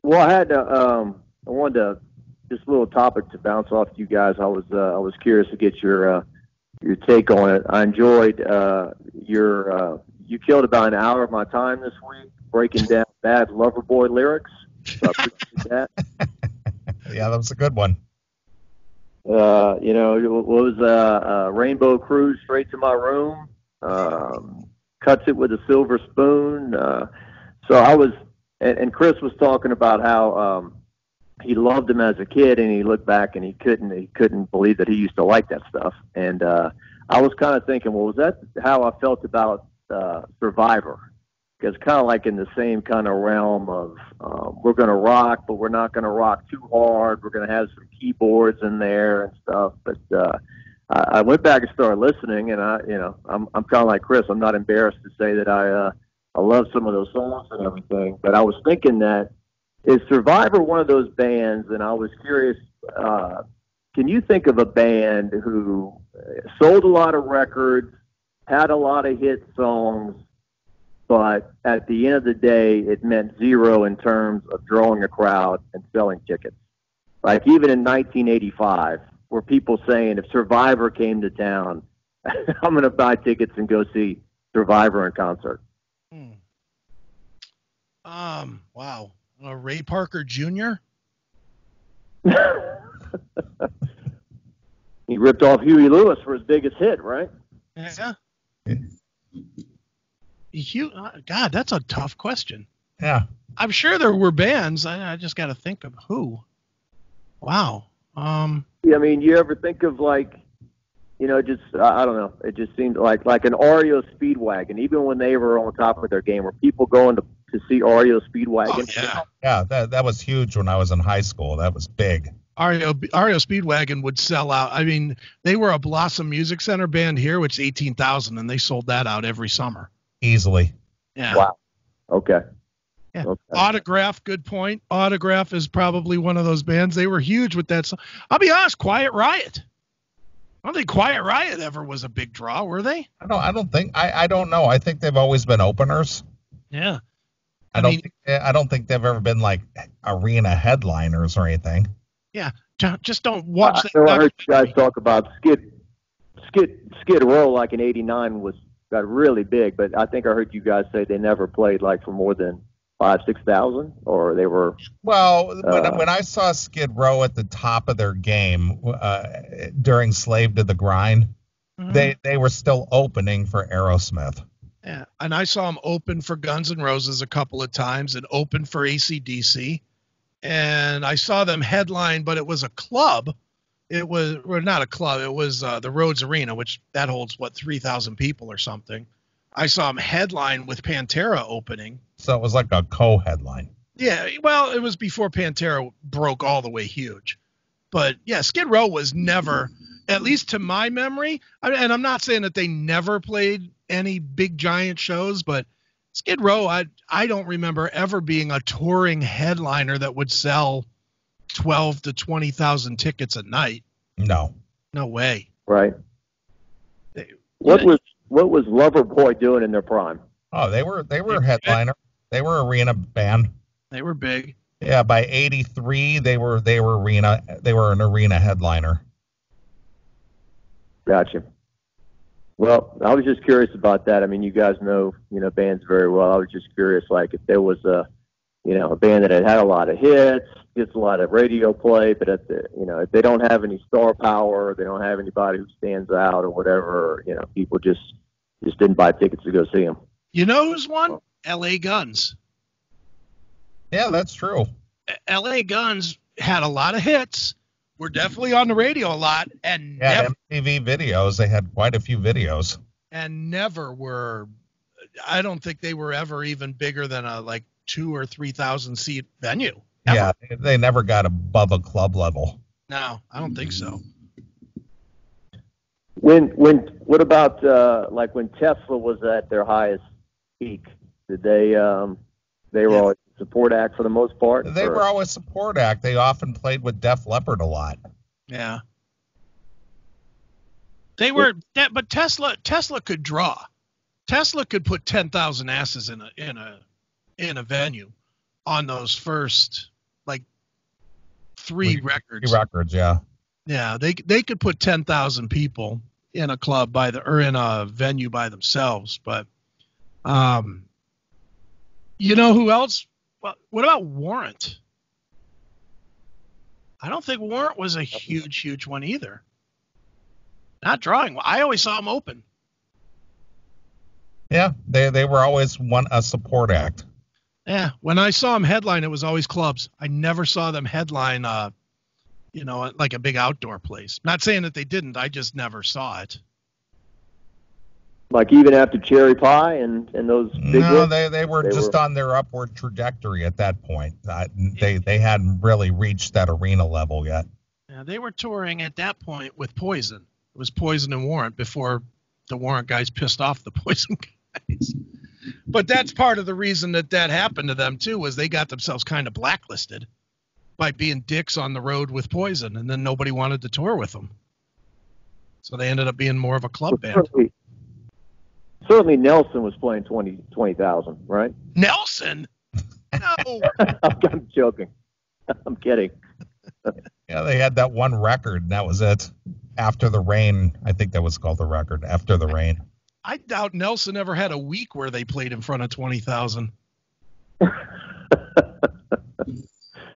Well, I wanted to just a little topic to bounce off you guys. I was curious to get your take on it. I enjoyed you killed about an hour of my time this week breaking down bad Loverboy lyrics. So I appreciate that. Yeah, that was a good one. What was Rainbow Cruise Straight to My Room? Cuts It with a Silver Spoon. So I was, and Chris was talking about how he loved him as a kid, and he looked back and he couldn't believe that he used to like that stuff. And I was kind of thinking, well, was that how I felt about Survivor? Because kind of like in the same kind of realm of we're going to rock, but we're not going to rock too hard. We're going to have some keyboards in there and stuff. But I went back and started listening, and I'm kind of like Chris. I'm not embarrassed to say that I love some of those songs and everything. But I was thinking that is Survivor one of those bands, and I was curious. Can you think of a band who sold a lot of records, had a lot of hit songs, but at the end of the day, it meant zero in terms of drawing a crowd and selling tickets? Like even in 1985, were people saying, if Survivor came to town, I'm going to buy tickets and go see Survivor in concert? Wow. Ray Parker Jr.? He ripped off Huey Lewis for his biggest hit, right? Yeah. God, that's a tough question. Yeah. I'm sure there were bands. I just got to think of who. Wow. Yeah, I mean, you ever think of like, just I don't know. It just seemed like an REO Speedwagon. Even when they were on top of their game, were people going to see REO Speedwagon? Oh, yeah. That was huge when I was in high school. That was big. REO Speedwagon would sell out. I mean, they were a Blossom Music Center band here, which is 18,000, and they sold that out every summer. Easily. Yeah. Wow. Okay. Yeah. Okay. Autograph, good point. Autograph is probably one of those bands. They were huge with that song. I'll be honest, Quiet Riot. I don't think Quiet Riot ever was a big draw, were they? I don't know. I think they've always been openers. Yeah. I don't think they've ever been like arena headliners or anything. Yeah. Just don't watch that. I heard you guys talk about Skid Row like in '89 got really big, but I think I heard you guys say they never played like for more than 5,000-6,000, or they were. Well, when I saw Skid Row at the top of their game during Slave to the Grind, mm-hmm. they were still opening for Aerosmith. Yeah, and I saw them open for Guns N' Roses a couple of times and open for AC/DC, and I saw them headline, but it was a club. It was not a club. It was the Rhodes Arena, which that holds 3,000 people or something. I saw them headline with Pantera opening. So it was like a co-headline. Yeah, well, it was before Pantera broke all the way huge. But yeah, Skid Row was never, at least to my memory, and I'm not saying that they never played any big giant shows, but Skid Row, I don't remember ever being a touring headliner that would sell 12 to 20,000 tickets a night. No way. Right. What was Loverboy doing in their prime? Oh, they were a headliner. They were arena band. They were big. Yeah, by '83 they were an arena headliner. Gotcha. Well, I was just curious about that. I mean, you guys know bands very well. I was just curious, like if there was a band that had a lot of hits, gets a lot of radio play, but if they don't have any star power, they don't have anybody who stands out or whatever, people just didn't buy tickets to go see them. You know who's one? L.A. Guns. Yeah, that's true. L.A. Guns had a lot of hits. We're definitely on the radio a lot, and MTV videos. They had quite a few videos, and never were. I don't think they were ever even bigger than a 2,000 or 3,000 seat venue. Ever. Yeah, they never got above a club level. No, I don't think so. What about when Tesla was at their highest peak? Did they were always a support act for the most part? They were always a support act. They often played with Def Leppard a lot. Yeah. They were, but Tesla could draw. Tesla could put 10,000 asses in a venue on those first like three records. 3 records, yeah. Yeah, they could put 10,000 people in a club or in a venue by themselves, but you know who else? What about Warrant? I don't think Warrant was a huge one either. Not drawing. I always saw them open. Yeah, they were always a support act. Yeah, when I saw them headline, it was always clubs. I never saw them headline, like a big outdoor place. Not saying that they didn't. I just never saw it. Like even after Cherry Pie and those big No, hits, they were just on their upward trajectory at that point. They hadn't really reached that arena level yet. Yeah, they were touring at that point with Poison. It was Poison and Warrant before the Warrant guys pissed off the Poison guys. But that's part of the reason that happened to them, too, was they got themselves kind of blacklisted by being dicks on the road with Poison, and then nobody wanted to tour with them. So they ended up being more of a club band. Certainly Nelson was playing 20,000, right? Nelson? No. I'm joking. I'm kidding. Yeah, they had that one record, and that was it. After the Rain, I think that was called the record, After the Rain. I doubt Nelson ever had a week where they played in front of 20,000.